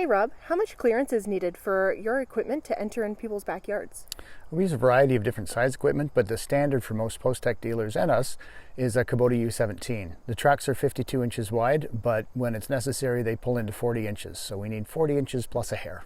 Hey Rob, how much clearance is needed for your equipment to enter in people's backyards? We use a variety of different size equipment, but the standard for most Postech dealers and us is a Kubota U17. The tracks are 52 inches wide, but when it's necessary, they pull into 40 inches. So we need 40 inches plus a hair.